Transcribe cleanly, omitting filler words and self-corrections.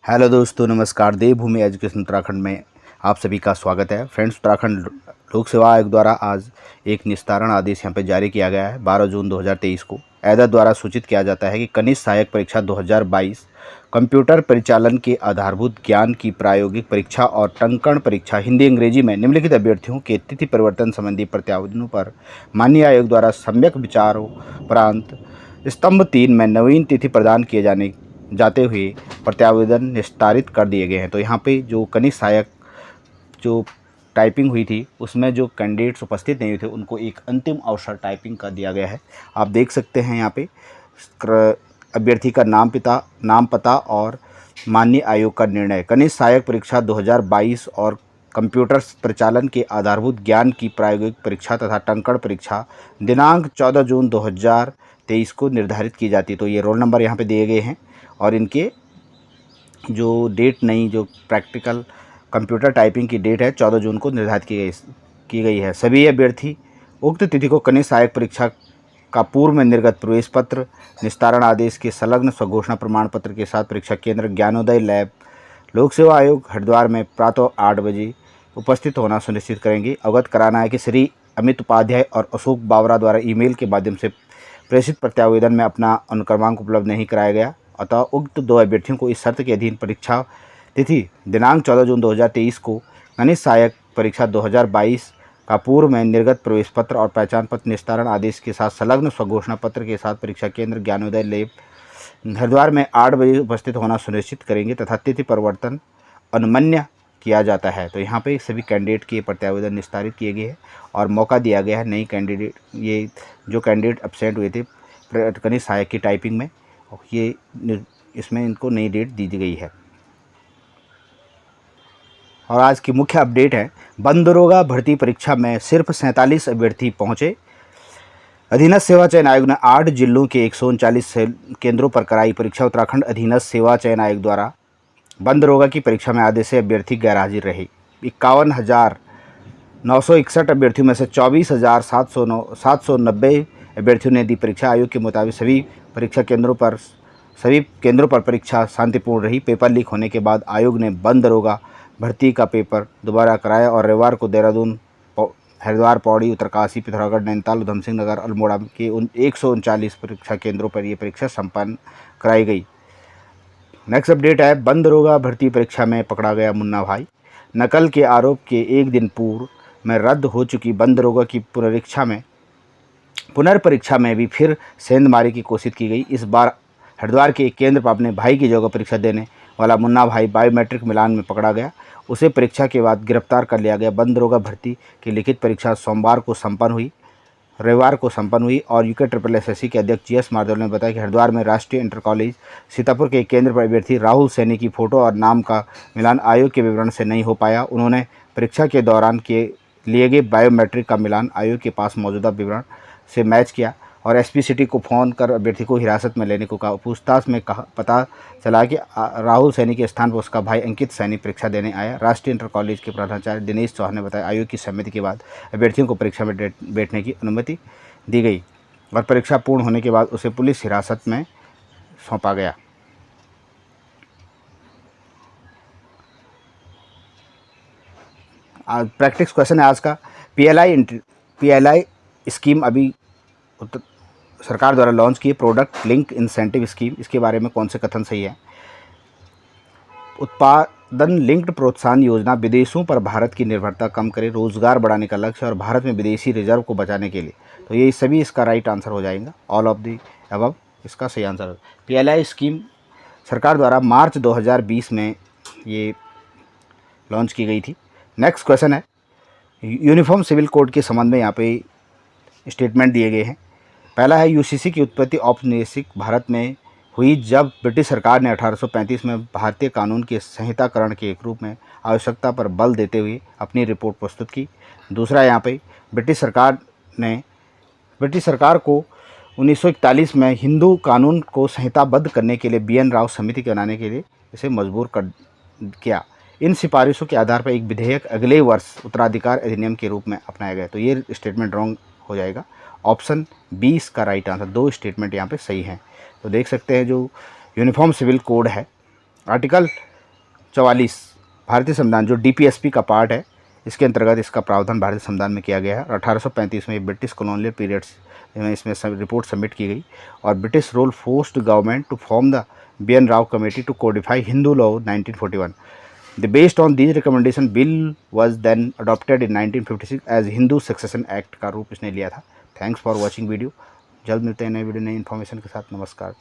Hello दोस्तों, नमस्कार। देवभूमि education Uttarakhand में आप सभी का स्वागत है। फ्रेंड्स, उत्तराखंड लोक सेवा आयोग द्वारा आज एक निस्तारण आदेश यहाँ पे जारी किया गया है। 12 जून 2023 को एडा द्वारा सूचित किया जाता है कि कनिष्ठ सहायक परीक्षा 2022 कंप्यूटर परिचालन के आधारभूत ज्ञान की प्रायोगिक परीक्षा और टंकण परीक्षा हिंदी अंग्रेजी में निम्नलिखित अभ्यर्थियों के तिथि परिवर्तन संबंधी प्रत्यावेदनों पर माननीय आयोग द्वारा सम्यक विचारोपरांत स्तंभ 3 में नवीन तिथि प्रदान किए जाते हुए प्रत्यावेदन निस्तारित कर दिए गए हैं। तो यहाँ पे जो कनिष्ठ सहायक जो टाइपिंग हुई थी उसमें जो कैंडिडेट्स उपस्थित नहीं हुए थे उनको एक अंतिम अवसर टाइपिंग का दिया गया है। आप देख सकते हैं यहाँ पे अभ्यर्थी का नाम पता और माननीय आयोग का निर्णय। कनिष्ठ सहायक परीक्षा 2022 और कंप्यूटर परिचालन के आधारभूत ज्ञान की प्रायोगिक परीक्षा तथा टंकण परीक्षा दिनांक 14 जून 2023 को निर्धारित की जाती है। तो ये रोल नंबर यहाँ पे दिए गए हैं और इनके जो डेट नई जो प्रैक्टिकल कंप्यूटर टाइपिंग की डेट है 14 जून को निर्धारित की गई है। सभी अभ्यर्थी उक्त तिथि को कनिष्ठ सहायक परीक्षा का पूर्व में निर्गत प्रवेश पत्र, निस्तारण आदेश के संलग्न स्वघोषणा प्रमाण पत्र के साथ परीक्षा केंद्र ज्ञानोदय लैब लोक सेवा आयोग हरिद्वार में प्रातः 8 बजे उपस्थित होना सुनिश्चित करेंगे। अवगत कराना है कि श्री अमित उपाध्याय और अशोक बावरा द्वारा ईमेल के माध्यम से प्रेषित प्रत्यावेदन में अपना अनुक्रमांक उपलब्ध नहीं कराया गया, अतः उक्त दो अभ्यर्थियों को इस शर्त के अधीन परीक्षा तिथि दिनांक 14 जून 2023 को कनिष्ठ सहायक परीक्षा 2022 का पूर्व में निर्गत प्रवेश पत्र और पहचान पत्र निस्तारण आदेश के साथ संलग्न स्वघोषणा पत्र के साथ परीक्षा केंद्र ज्ञानोदय लैब हरिद्वार में 8 बजे उपस्थित होना सुनिश्चित करेंगे तथा तिथि परिवर्तन अनुमन्य किया जाता है। तो यहाँ पे सभी कैंडिडेट के प्रत्यावेदन निस्तारित किए गए हैं और मौका दिया गया है नई कैंडिडेट ये जो कैंडिडेट एब्सेंट हुए थे कनिष्ठ सहायक की टाइपिंग में, ये इसमें इनको नई डेट दी गई है। और आज की मुख्य अपडेट है, बंद दरोगा भर्ती परीक्षा में सिर्फ 47 अभ्यर्थी पहुंचे। अधीनस्थ सेवा चयन आयोग ने 8 जिलों के 139 केंद्रों पर कराई परीक्षा। उत्तराखंड अधीनस्थ सेवा चयन आयोग द्वारा बंद दरोगा की परीक्षा में आधे से अभ्यर्थी गैरहाजिर रहे। 51,961 अभ्यर्थियों में से 24,790 अभ्यर्थियों ने दी परीक्षा। आयोग के मुताबिक सभी केंद्रों पर परीक्षा शांतिपूर्ण रही। पेपर लीक होने के बाद आयोग ने बंद दरोगा भर्ती का पेपर दोबारा कराया और रविवार को देहरादून, हरिद्वार, पौड़ी, उत्तरकाशी, पिथौरागढ़, नैनीताल, उधमसिंह नगर, अल्मोड़ा के 139 परीक्षा केंद्रों पर यह परीक्षा संपन्न कराई गई। नेक्स्ट अपडेट है, बंद दरोगा भर्ती परीक्षा में पकड़ा गया मुन्ना भाई। नकल के आरोप के एक दिन पूर्व में रद्द हो चुकी बंद दरोगा की पुनर्परीक्षा में भी फिर सेंधमारी की कोशिश की गई। इस बार हरिद्वार के एक केंद्र पर अपने भाई की जगह परीक्षा देने वाला मुन्ना भाई बायोमेट्रिक मिलान में पकड़ा गया। उसे परीक्षा के बाद गिरफ्तार कर लिया गया। बंद दरोगा भर्ती की लिखित परीक्षा रविवार को संपन्न हुई और UKSSC के अध्यक्ष GS मार्दल ने बताया कि हरिद्वार में राष्ट्रीय इंटर कॉलेज सीतापुर के एक केंद्र पर अभ्यर्थी राहुल सैनी की फ़ोटो और नाम का मिलान आयोग के विवरण से नहीं हो पाया। उन्होंने परीक्षा के दौरान लिए गए बायोमेट्रिक का मिलान आयोग के पास मौजूदा विवरण से मैच किया और SP सिटी को फ़ोन कर अभ्यर्थी को हिरासत में लेने को कहा। पूछताछ में पता चला कि राहुल सैनी के स्थान पर उसका भाई अंकित सैनी परीक्षा देने आया। राष्ट्रीय इंटर कॉलेज के प्रधानाचार्य दिनेश चौहान ने बताया आयोग की सहमति के बाद अभ्यर्थियों को परीक्षा में बैठने की अनुमति दी गई और परीक्षा पूर्ण होने के बाद उसे पुलिस हिरासत में सौंपा गया। आज प्रैक्टिस क्वेश्चन है आज का। PLI स्कीम अभी सरकार द्वारा लॉन्च की प्रोडक्ट लिंक इंसेंटिव स्कीम, इसके बारे में कौन से कथन सही है? उत्पादन लिंक्ड प्रोत्साहन योजना विदेशों पर भारत की निर्भरता कम करे, रोजगार बढ़ाने का लक्ष्य और भारत में विदेशी रिजर्व को बचाने के लिए। तो ये सभी इसका राइट आंसर हो जाएगा। ऑल ऑफ दी अबव इसका सही आंसर है। PLI स्कीम सरकार द्वारा मार्च 2020 में ये लॉन्च की गई थी। नेक्स्ट क्वेश्चन है, यूनिफॉर्म सिविल कोड के संबंध में यहाँ पे स्टेटमेंट दिए गए हैं। पहला है, UCC की उत्पत्ति औपनिवेशिक भारत में हुई जब ब्रिटिश सरकार ने 1835 में भारतीय कानून के संहिताकरण के एक रूप में आवश्यकता पर बल देते हुए अपनी रिपोर्ट प्रस्तुत की। दूसरा यहाँ पे ब्रिटिश सरकार को 1941 में हिंदू कानून को संहिताबद्ध करने के लिए BN राव समिति बनाने के लिए इसे मजबूर किया। इन सिफारिशों के आधार पर एक विधेयक अगले वर्ष उत्तराधिकार अधिनियम के रूप में अपनाया गया। तो ये स्टेटमेंट रॉन्ग हो जाएगा। ऑप्शन 20 का राइट आंसर। दो स्टेटमेंट यहाँ पे सही हैं। तो देख सकते हैं जो यूनिफॉर्म सिविल कोड है, आर्टिकल 44 भारतीय संविधान जो डीपीएसपी का पार्ट है, इसके अंतर्गत इसका प्रावधान भारतीय संविधान में किया गया है। और 1835 में ब्रिटिश कॉलोनियल पीरियड्स में इसमें रिपोर्ट सबमिट की गई और British rule forced government to form the BN Rao committee to codify Hindu law 1941। The based on these recommendation bill was then adopted in 1956 as Hindu succession act का रूप इसने लिया था। Thanks for watching video. जल्द मिलते हैं नए वीडियो नई इन्फॉर्मेशन के साथ। नमस्कार।